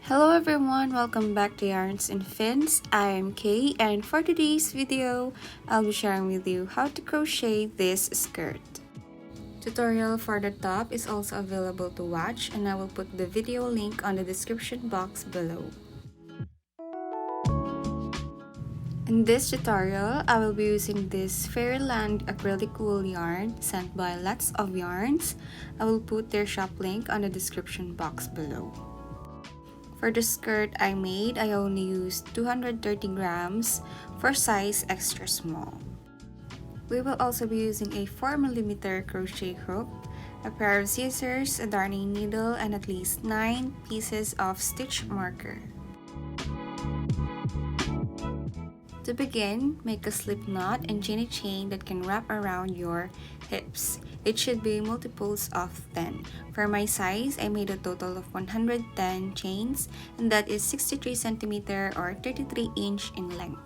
Hello everyone, welcome back to Yarns and Fins. I am Kay, and for today's video, I'll be sharing with you how to crochet this skirt. Tutorial for the top is also available to watch, and I will put the video link on the description box below. In this tutorial, I will be using this Fairyland acrylic wool yarn sent by Lots of Yarns. I will put their shop link on the description box below. For the skirt I made, I only used 230 grams for size extra small. We will also be using a 4mm crochet hook, a pair of scissors, a darning needle, and at least 9 pieces of stitch marker. To begin, make a slip knot and chain a chain that can wrap around your hips. It should be multiples of 10. For my size, I made a total of 110 chains, and that is 63 cm or 33 inch in length.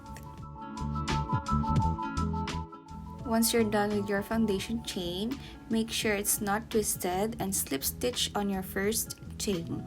Once you're done with your foundation chain, make sure it's not twisted and slip stitch on your first chain.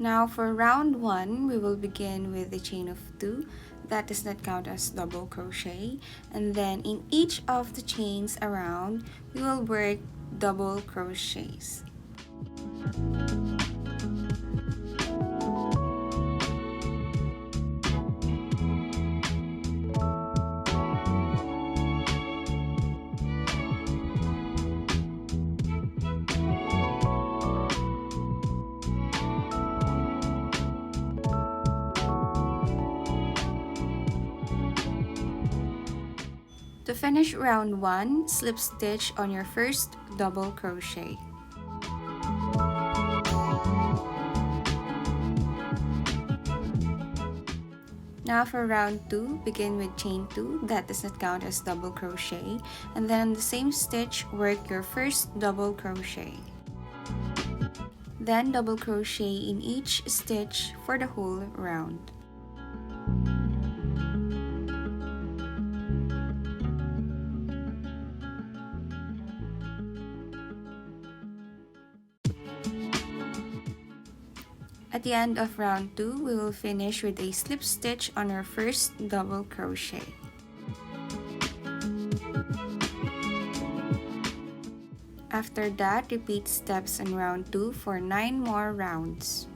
Now for round 1, we will begin with a chain of 2. That does not count as double crochet. And then in each of the chains around, we will work double crochets. To finish round 1, slip stitch on your first double crochet. Now for round 2, begin with chain 2, that does not count as double crochet, and then on the same stitch, work your first double crochet. Then double crochet in each stitch for the whole round. At the end of round 2, we will finish with a slip stitch on our first double crochet. After that, repeat steps in round 2 for 9 more rounds.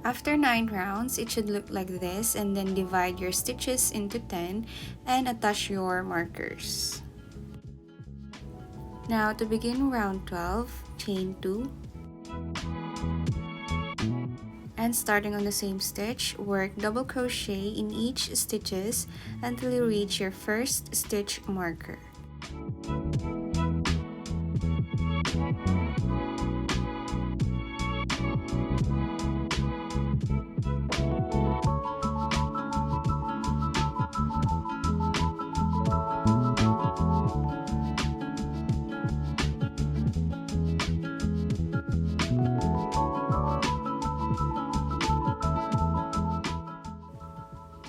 After 9 rounds, it should look like this, and then divide your stitches into 10 and attach your markers. Now to begin round 12, chain 2. And starting on the same stitch, work double crochet in each stitches until you reach your first stitch marker.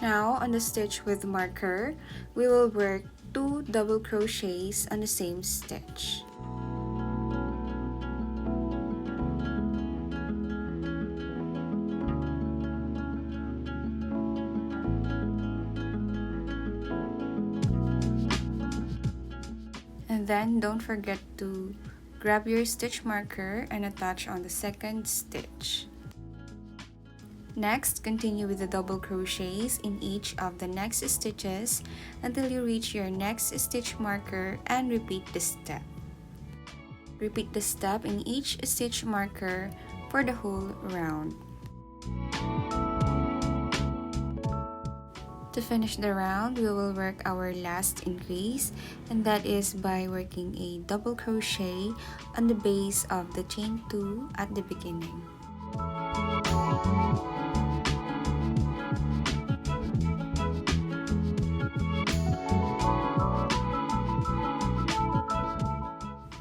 Now, on the stitch with marker, we will work 2 double crochets on the same stitch. And then don't forget to grab your stitch marker and attach on the second stitch. Next, continue with the double crochets in each of the next stitches until you reach your next stitch marker and repeat the step. Repeat the step in each stitch marker for the whole round. To finish the round, we will work our last increase, and that is by working a double crochet on the base of the chain 2 at the beginning.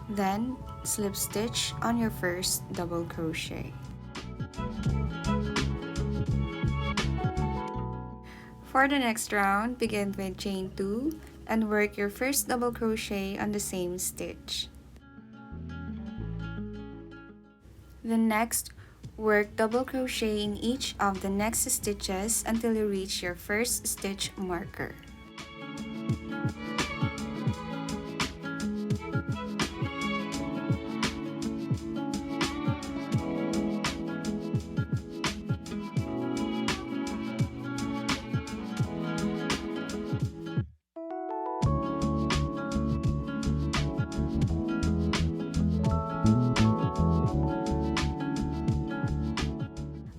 Then slip stitch on your first double crochet. For the next round, begin with chain 2 and work your first double crochet on the same stitch. Then next, work double crochet in each of the next stitches until you reach your first stitch marker.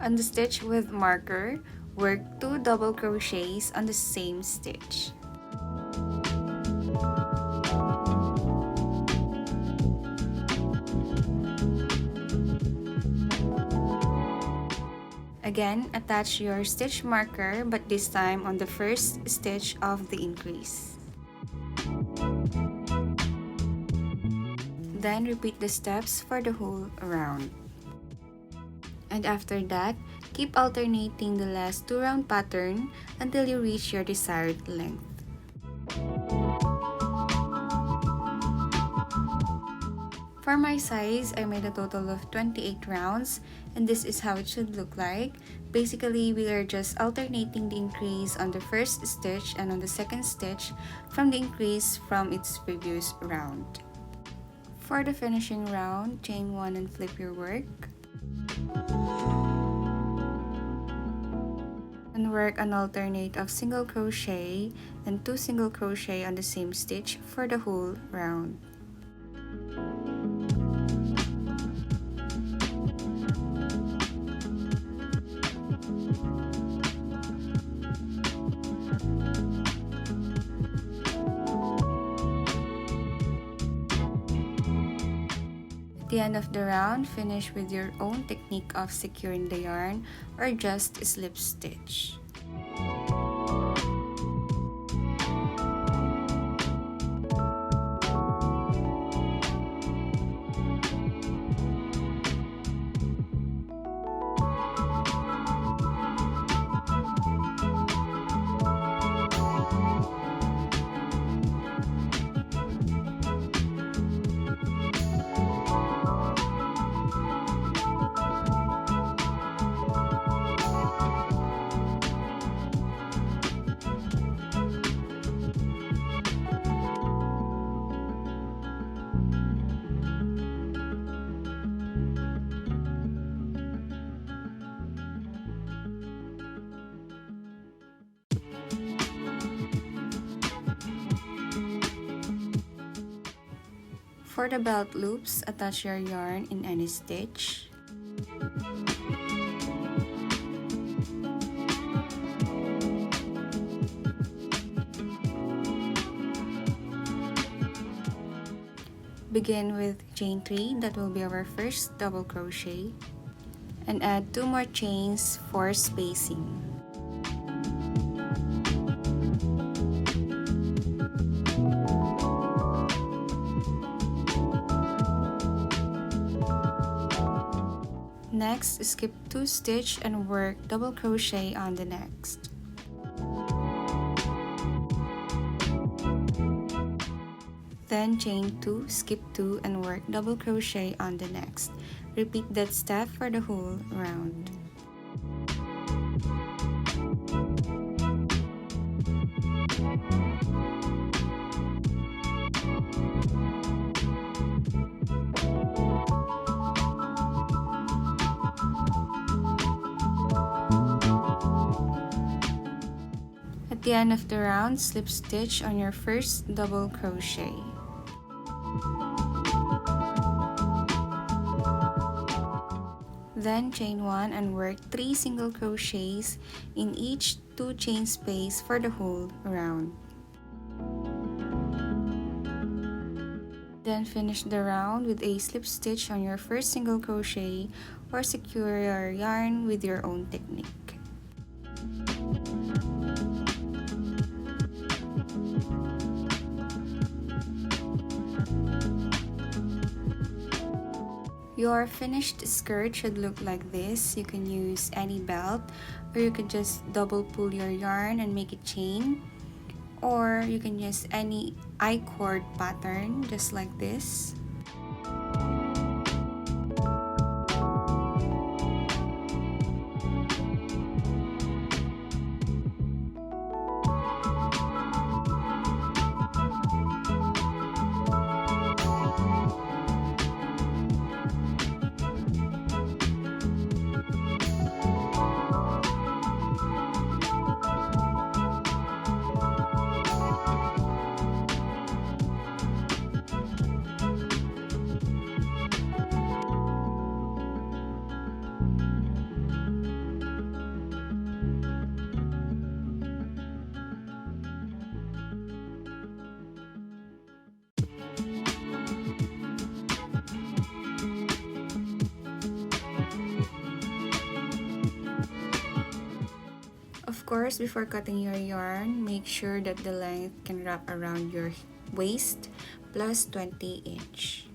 On the stitch with marker, work 2 double crochets on the same stitch. Again, attach your stitch marker, but this time on the first stitch of the increase. Then repeat the steps for the whole round. And after that, keep alternating the last 2 round pattern until you reach your desired length. For my size, I made a total of 28 rounds, and this is how it should look like. Basically, we are just alternating the increase on the first stitch and on the second stitch from the increase from its previous round. For the finishing round, chain 1 and flip your work. And work an alternate of single crochet and 2 single crochet on the same stitch for the whole round. At the end of the round, finish with your own technique of securing the yarn or just slip stitch. For the belt loops, attach your yarn in any stitch. Begin with chain 3, that will be our first double crochet, and add 2 more chains for spacing. Next, skip 2 stitch and work double crochet on the next. Then chain 2, skip 2 and work double crochet on the next. Repeat that step for the whole round. At the end of the round, slip stitch on your first double crochet. Then chain 1 and work 3 single crochets in each 2 chain space for the whole round. Then finish the round with a slip stitch on your first single crochet or secure your yarn with your own technique. Your finished skirt should look like this. You can use any belt, or you could just double pull your yarn and make a chain, or you can use any I-cord pattern just like this. Of course, before cutting your yarn, make sure that the length can wrap around your waist plus 20 inch.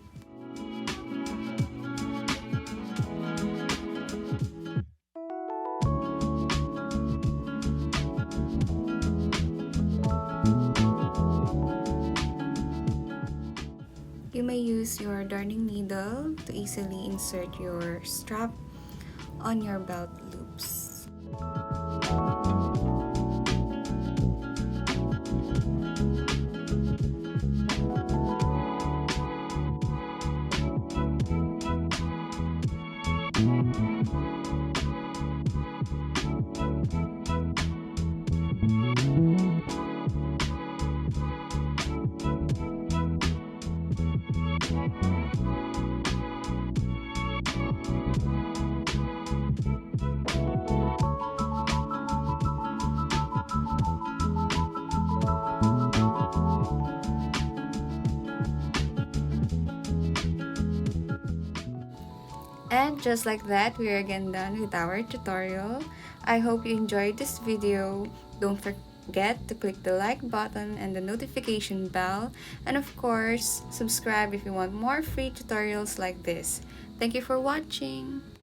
You may use your darning needle to easily insert your strap on your belt loops. And just like that, we are again done with our tutorial. I hope you enjoyed this video. Don't forget to click the like button and the notification bell. And of course, subscribe if you want more free tutorials like this. Thank you for watching.